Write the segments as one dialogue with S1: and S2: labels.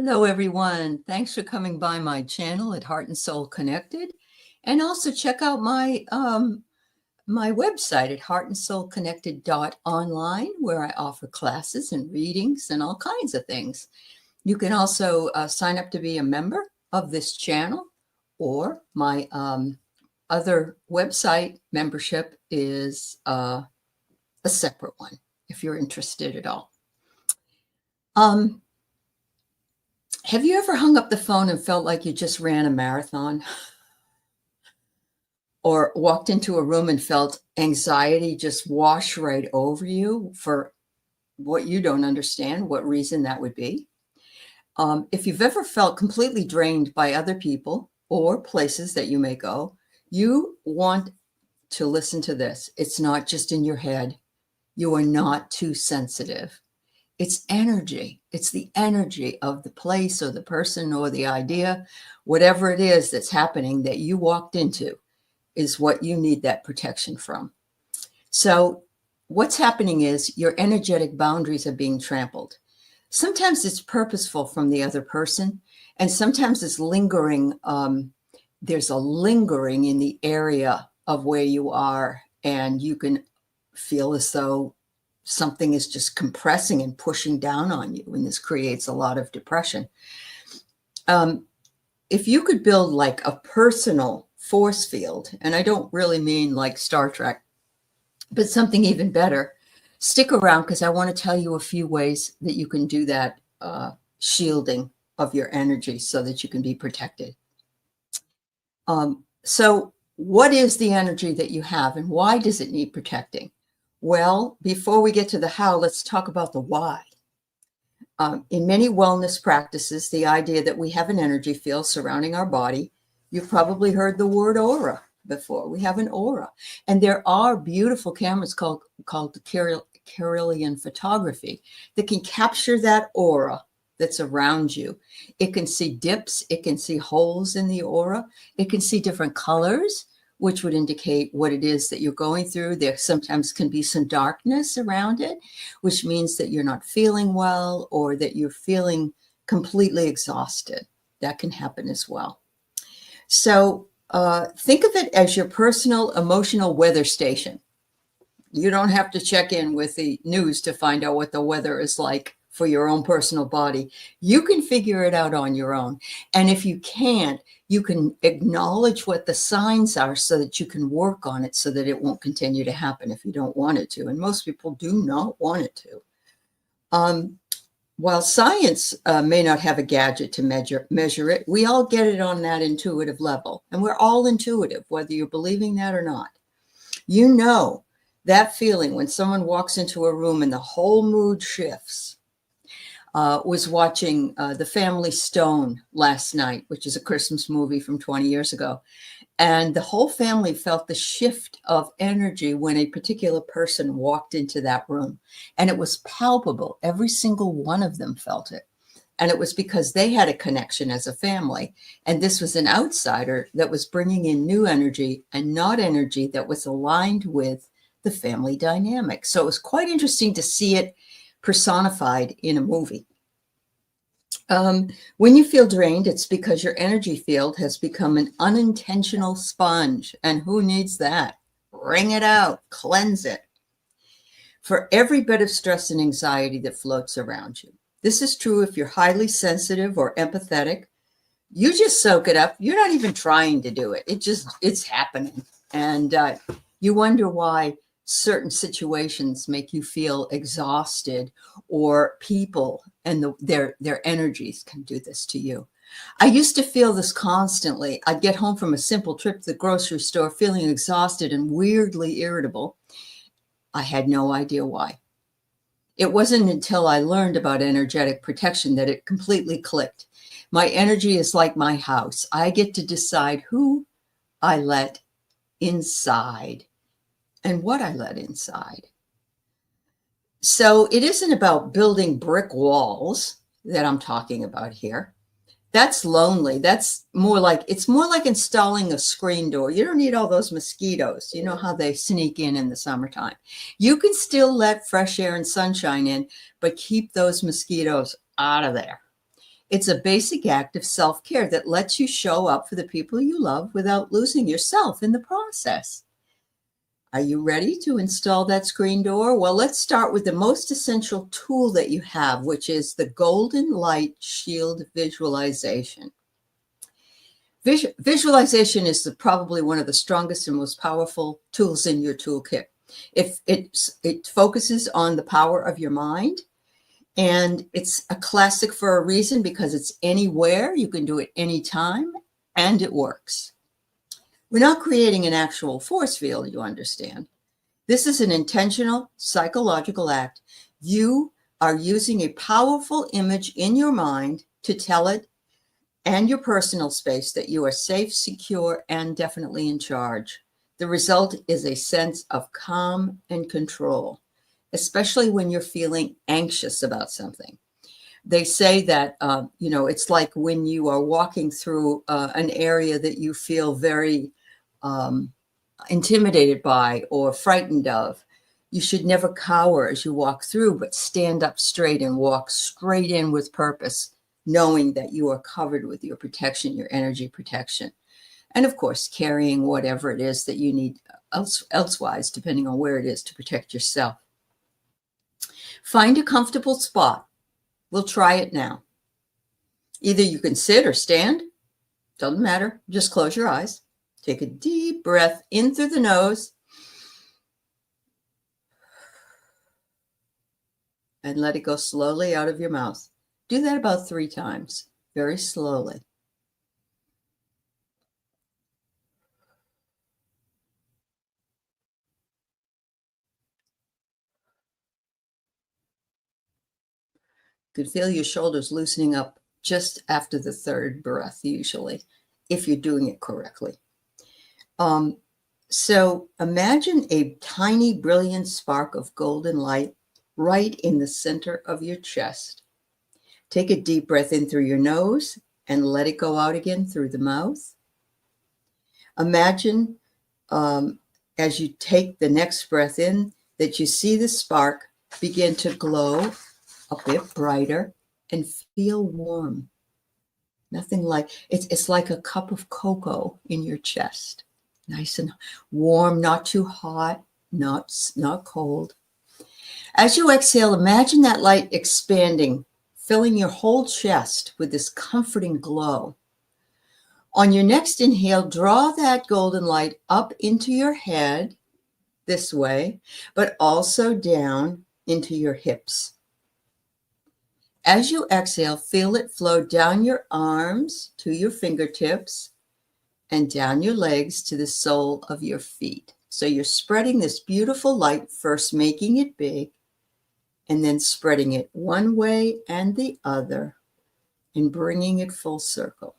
S1: Hello, everyone. Thanks for coming by my channel at Heart and Soul Connected. And also check out my website at heartandsoulconnected.online, where I offer classes and readings and all kinds of things. You can also sign up to be a member of this channel, or my other website membership is a separate one if you're interested at all. Have you ever hung up the phone and felt like you just ran a marathon? Or walked into a room and felt anxiety just wash right over you for what you don't understand, what reason that would be? If you've ever felt completely drained by other people or places that you may go, you want to listen to this. It's not just in your head. You are not too sensitive. It's energy. It's the energy of the place or the person or the idea, whatever it is that's happening that you walked into is what you need that protection from. So what's happening is your energetic boundaries are being trampled. Sometimes it's purposeful from the other person, and sometimes it's lingering. There's a lingering in the area of where you are, and you can feel as though something is just compressing and pushing down on you, and this creates a lot of depression. If you could build like a personal force field, and I don't really mean like Star Trek, but something even better, stick around because I want to tell you a few ways that you can do that shielding of your energy so that you can be protected. So what is the energy that you have and why does it need protecting? Well, before we get to the how, let's talk about the why. In many wellness practices, the idea that we have an energy field surrounding our body, you've probably heard the word aura before. We have an aura. And there are beautiful cameras called Carillion photography that can capture that aura that's around you. It can see dips. It can see holes in the aura. It can see different colors, which would indicate what it is that you're going through. There sometimes can be some darkness around it, which means that you're not feeling well or that you're feeling completely exhausted. That can happen as well. So think of it as your personal emotional weather station. You don't have to check in with the news to find out what the weather is like for your own personal body. You can figure it out on your own. And if you can't, you can acknowledge what the signs are so that you can work on it so that it won't continue to happen if you don't want it to. And most people do not want it to. While science may not have a gadget to measure it, we all get it on that intuitive level. And we're all intuitive, whether you're believing that or not. You know that feeling when someone walks into a room and the whole mood shifts. Was watching The Family Stone last night, which is a Christmas movie from 20 years ago. And the whole family felt the shift of energy when a particular person walked into that room. And it was palpable. Every single one of them felt it. And it was because they had a connection as a family. And this was an outsider that was bringing in new energy and not energy that was aligned with the family dynamic. So it was quite interesting to see it personified in a movie. When you feel drained, it's because your energy field has become an unintentional sponge. And who needs that? Wring it out, cleanse it. For every bit of stress and anxiety that floats around you. This is true if you're highly sensitive or empathetic. You just soak it up. You're not even trying to do it. It's happening. And you wonder why certain situations make you feel exhausted, or people and their energies can do this to you. I used to feel this constantly. I'd get home from a simple trip to the grocery store feeling exhausted and weirdly irritable. I had no idea why. It wasn't until I learned about energetic protection that it completely clicked. My energy is like my house. I get to decide who I let inside and what I let inside. So it isn't about building brick walls that I'm talking about here. That's lonely. It's more like installing a screen door. You don't need all those mosquitoes. You know how they sneak in the summertime. You can still let fresh air and sunshine in, but keep those mosquitoes out of there. It's a basic act of self-care that lets you show up for the people you love without losing yourself in the process. Are you ready to install that screen door? Well, let's start with the most essential tool that you have, which is the Golden Light Shield Visualization. Visualization is probably one of the strongest and most powerful tools in your toolkit. It focuses on the power of your mind, and it's a classic for a reason because it's anywhere. You can do it anytime, and it works. We're not creating an actual force field, you understand. This is an intentional psychological act. You are using a powerful image in your mind to tell it and your personal space that you are safe, secure, and definitely in charge. The result is a sense of calm and control, especially when you're feeling anxious about something. They say that, it's like when you are walking through an area that you feel very intimidated by or frightened of. You should never cower as you walk through, but stand up straight and walk straight in with purpose, knowing that you are covered with your protection, your energy protection. And of course, carrying whatever it is that you need elsewise, depending on where it is, to protect yourself. Find a comfortable spot. We'll try it now. Either you can sit or stand. Doesn't matter. Just close your eyes. Take a deep breath in through the nose and let it go slowly out of your mouth. Do that about 3 times, very slowly. You can feel your shoulders loosening up just after the 3rd breath, usually, if you're doing it correctly. So imagine a tiny, brilliant spark of golden light right in the center of your chest. Take a deep breath in through your nose and let it go out again through the mouth. Imagine as you take the next breath in that you see the spark begin to glow a bit brighter and feel warm. Nothing like, it's like a cup of cocoa in your chest. Nice and warm, not too hot, not cold. As you exhale, imagine that light expanding, filling your whole chest with this comforting glow. On your next inhale, draw that golden light up into your head this way, but also down into your hips. As you exhale, feel it flow down your arms to your fingertips and down your legs to the sole of your feet. So you're spreading this beautiful light, first making it big, and then spreading it one way and the other, and bringing it full circle.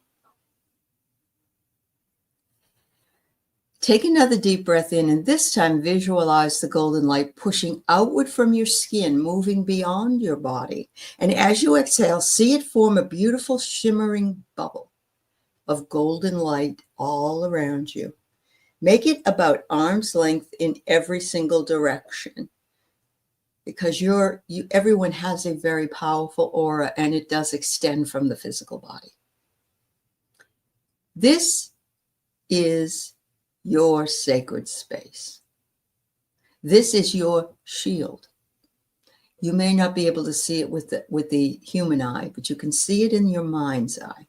S1: Take another deep breath in, and this time visualize the golden light pushing outward from your skin, moving beyond your body. And as you exhale, see it form a beautiful shimmering bubble of golden light all around you. Make it about arm's length in every single direction, because everyone has a very powerful aura, and it does extend from the physical body. This is your sacred space. This is your shield. You may not be able to see it with the human eye, but you can see it in your mind's eye.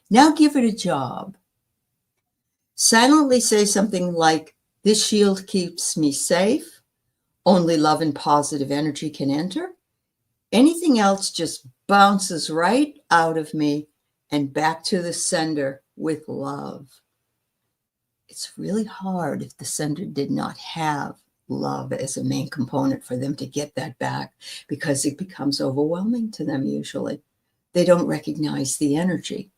S1: Now give it a job. Silently say something like, "This shield keeps me safe. Only love and positive energy can enter. Anything else just bounces right out of me and back to the sender with love." It's really hard if the sender did not have love as a main component for them to get that back, because it becomes overwhelming to them usually. They don't recognize the energy.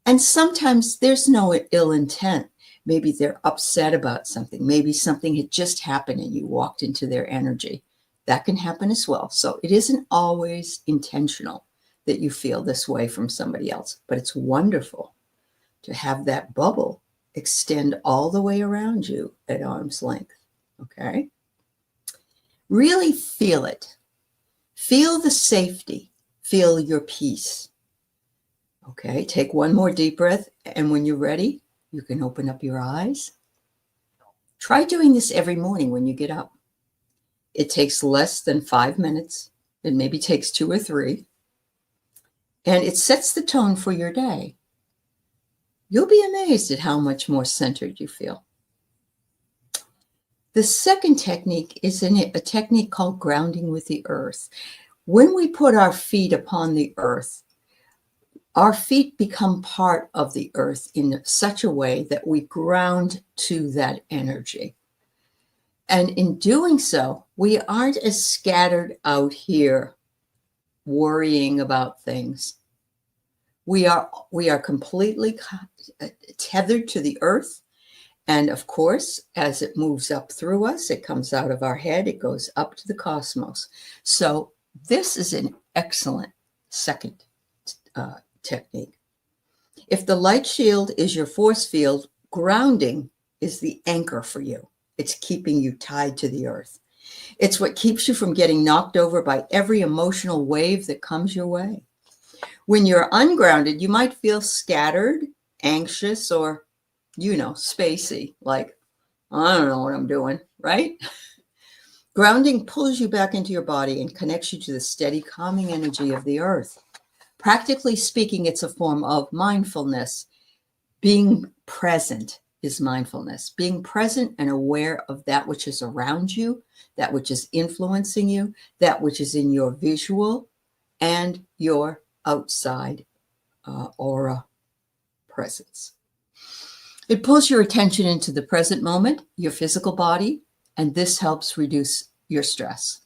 S1: And sometimes there's no ill intent. Maybe they're upset about something. Maybe something had just happened and you walked into their energy. That can happen as well. So it isn't always intentional that you feel this way from somebody else, but it's wonderful to have that bubble extend all the way around you at arm's length, okay? Really feel it. Feel the safety. feel your peace. Okay, take one more deep breath, and when you're ready, you can open up your eyes. Try doing this every morning when you get up. It takes less than 5 minutes. It maybe takes 2 or 3. And it sets the tone for your day. You'll be amazed at how much more centered you feel. The second technique is a technique called grounding with the earth. When we put our feet upon the earth, our feet become part of the earth in such a way that we ground to that energy. And in doing so, we aren't as scattered out here worrying about things. We are completely tethered to the earth. And of course, as it moves up through us, it comes out of our head, it goes up to the cosmos. So this is an excellent second technique. If the light shield is your force field, grounding is the anchor for you. It's keeping you tied to the earth. It's what keeps you from getting knocked over by every emotional wave that comes your way. When you're ungrounded, you might feel scattered, anxious, or, spacey, like, I don't know what I'm doing, right? Grounding pulls you back into your body and connects you to the steady, calming energy of the earth. Practically speaking, it's a form of mindfulness. Being present is mindfulness. Being present and aware of that which is around you, that which is influencing you, that which is in your visual and your outside aura presence. It pulls your attention into the present moment, your physical body, and this helps reduce your stress.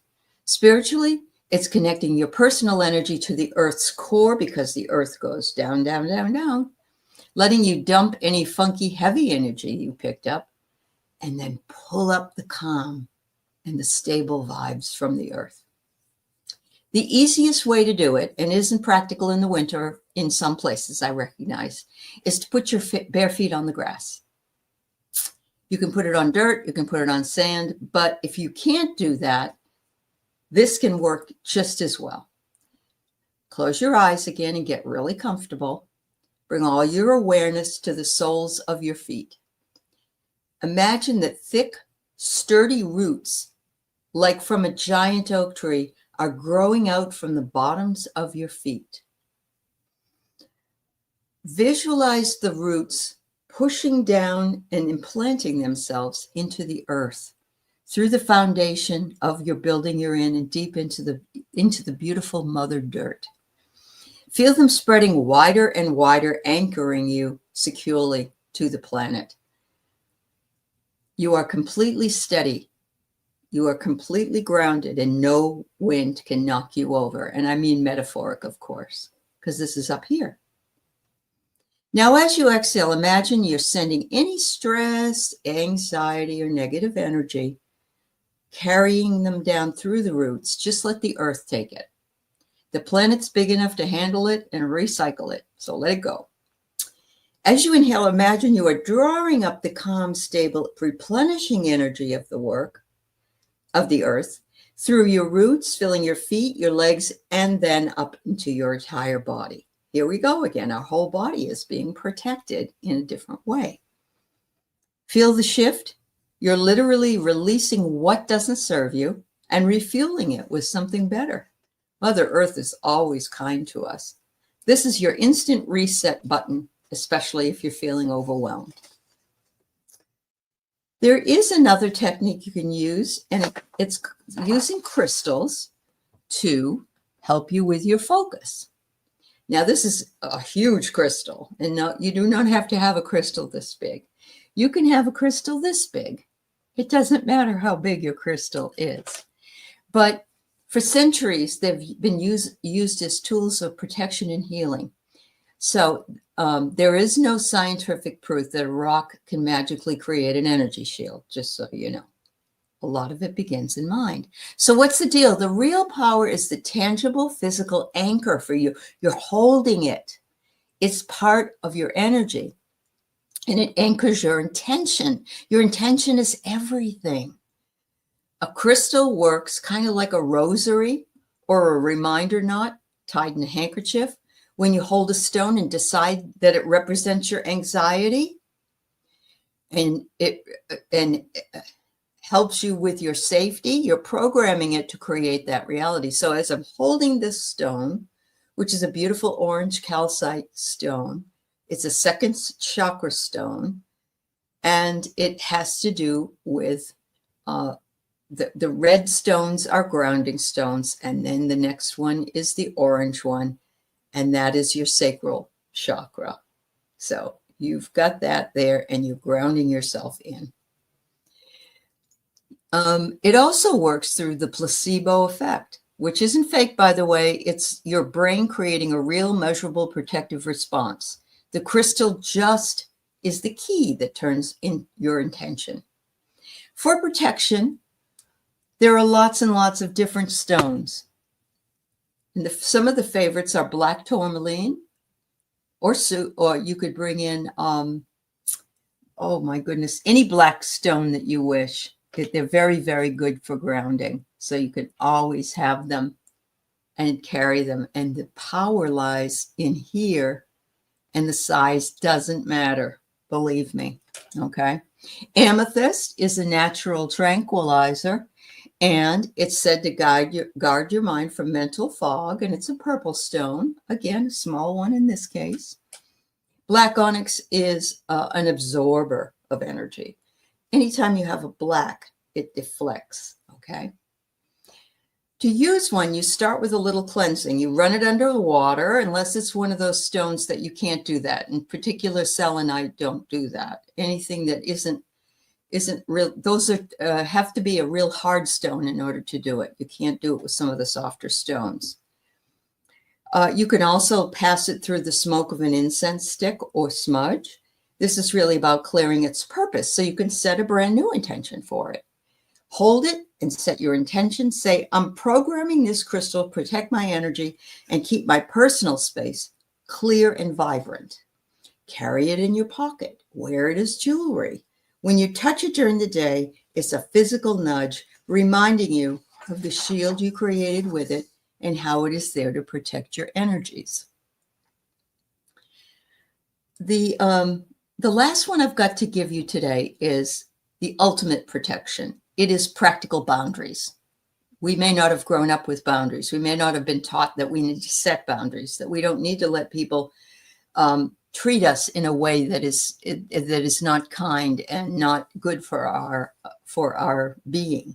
S1: Spiritually, it's connecting your personal energy to the earth's core because the earth goes down, down, down, down, letting you dump any funky, heavy energy you picked up and then pull up the calm and the stable vibes from the earth. The easiest way to do it, and isn't practical in the winter in some places, I recognize, is to put your bare feet on the grass. You can put it on dirt, you can put it on sand, but if you can't do that, this can work just as well. Close your eyes again and get really comfortable. Bring all your awareness to the soles of your feet. Imagine that thick, sturdy roots, like from a giant oak tree, are growing out from the bottoms of your feet. Visualize the roots pushing down and implanting themselves into the earth through the foundation of your building you're in and deep into the beautiful mother dirt. Feel them spreading wider and wider, anchoring you securely to the planet. You are completely steady. You are completely grounded and no wind can knock you over. And I mean metaphoric, of course, because this is up here. Now, as you exhale, imagine you're sending any stress, anxiety, or negative energy, carrying them down through the roots. Just let the earth take it. The planet's big enough to handle it and recycle it, so let it go. As you inhale, imagine you are drawing up the calm, stable, replenishing energy of the work of the earth through your roots, filling your feet, your legs, and then up into your entire body. Here we go again. Our whole body is being protected in a different way. Feel the shift. You're literally releasing what doesn't serve you and refueling it with something better. Mother Earth is always kind to us. This is your instant reset button, especially if you're feeling overwhelmed. There is another technique you can use, and it's using crystals to help you with your focus. Now, this is a huge crystal, and no, you do not have to have a crystal this big. You can have a crystal this big. It doesn't matter how big your crystal is. But for centuries, they've been used as tools of protection and healing. So there is no scientific proof that a rock can magically create an energy shield, just so you know. A lot of it begins in mind. So what's the deal? The real power is the tangible physical anchor for you. You're holding it. It's part of your energy. And it anchors your intention. Your intention is everything. A crystal works kind of like a rosary or a reminder knot. tied in a handkerchief, when you hold a stone and decide that it represents your anxiety, and it helps you with your safety, you're programming it to create that reality. So as I'm holding this stone, which is a beautiful orange calcite stone, it's a second chakra stone, and it has to do with the red stones are grounding stones, and then the next one is the orange one, and that is your sacral chakra. So you've got that there, and you're grounding yourself in. It also works through the placebo effect, which isn't fake, by the way. It's your brain creating a real, measurable, protective response. The crystal just is the key that turns in your intention. For protection, there are lots and lots of different stones. And some of the favorites are black tourmaline, or you could bring in, oh my goodness, any black stone that you wish. They're very, very good for grounding. So you can always have them and carry them. And the power lies in here, and the size doesn't matter, believe me. Okay. Amethyst is a natural tranquilizer, and it's said to guard your mind from mental fog, and it's a purple stone. Again, a small one in this case. Black onyx is an absorber of energy. Anytime you have a black, it deflects, okay? To use one, you start with a little cleansing. You run it under the water, unless it's one of those stones that you can't do that. In particular, selenite don't do that. Anything that isn't real, those are have to be a real hard stone in order to do it. You can't do it with some of the softer stones. You can also pass it through the smoke of an incense stick or smudge. This is really about clearing its purpose, so you can set a brand new intention for it. Hold it and set your intention. Say, I'm programming this crystal to protect my energy and keep my personal space clear and vibrant. Carry it in your pocket. Wear it as jewelry. When you touch it during the day, it's a physical nudge reminding you of the shield you created with it and how it is there to protect your energies. The last one I've got to give you today is the ultimate protection. It is practical boundaries. We may not have grown up with boundaries. We may not have been taught that we need to set boundaries, that we don't need to let people treat us in a way that is not kind and not good for our being.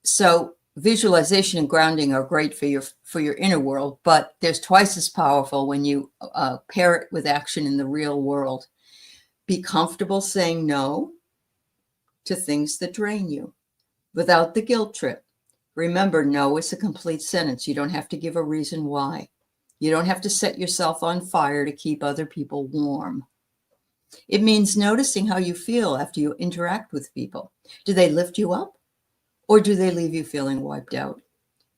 S1: So visualization and grounding are great for your inner world, but there's twice as powerful when you pair it with action in the real world. Be comfortable saying no to things that drain you without the guilt trip. Remember, no is a complete sentence. You don't have to give a reason why. You don't have to set yourself on fire to keep other people warm. It means noticing how you feel after you interact with people. Do they lift you up, or do they leave you feeling wiped out?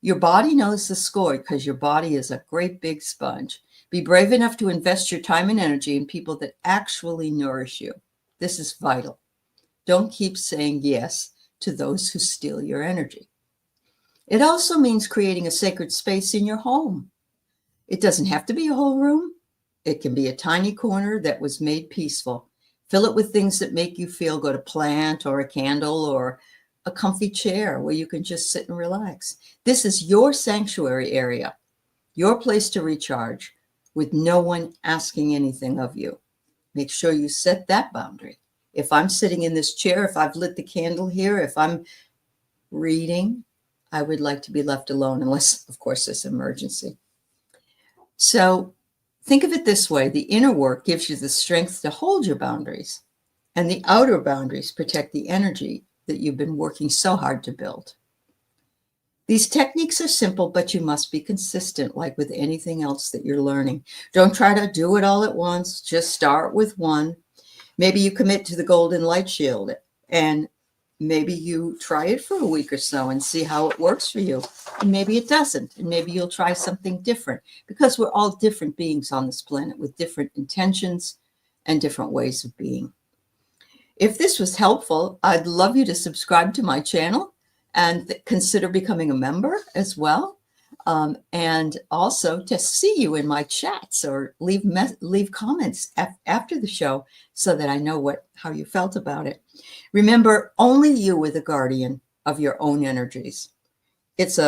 S1: Your body knows the score because your body is a great big sponge. Be brave enough to invest your time and energy in people that actually nourish you. This is vital. Don't keep saying yes to those who steal your energy. It also means creating a sacred space in your home. It doesn't have to be a whole room. It can be a tiny corner that was made peaceful. Fill it with things that make you feel good, a plant or a candle or a comfy chair where you can just sit and relax. This is your sanctuary area, your place to recharge with no one asking anything of you. Make sure you set that boundary. If I'm sitting in this chair, if I've lit the candle here, if I'm reading, I would like to be left alone unless, of course, there's an emergency. So think of it this way. The inner work gives you the strength to hold your boundaries, and the outer boundaries protect the energy that you've been working so hard to build. These techniques are simple, but you must be consistent, like with anything else that you're learning. Don't try to do it all at once. Just start with one. Maybe you commit to the golden light shield, and maybe you try it for a week or so and see how it works for you. And maybe it doesn't. And maybe you'll try something different, because we're all different beings on this planet with different intentions and different ways of being. If this was helpful, I'd love you to subscribe to my channel and consider becoming a member as well. and also to see you in my chats or leave comments after the show so that I know how you felt about it. Remember, only you are the guardian of your own energies. It's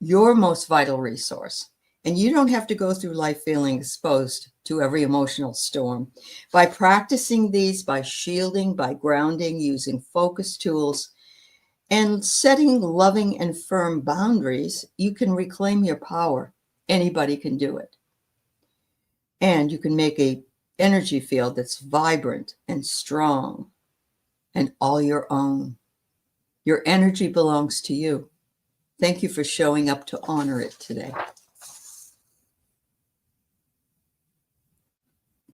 S1: your most vital resource, and you don't have to go through life feeling exposed to every emotional storm. By practicing these, by shielding, by grounding, using focus tools, and setting loving and firm boundaries, you can reclaim your power. Anybody can do it. And you can make an energy field that's vibrant and strong and all your own. Your energy belongs to you. Thank you for showing up to honor it today.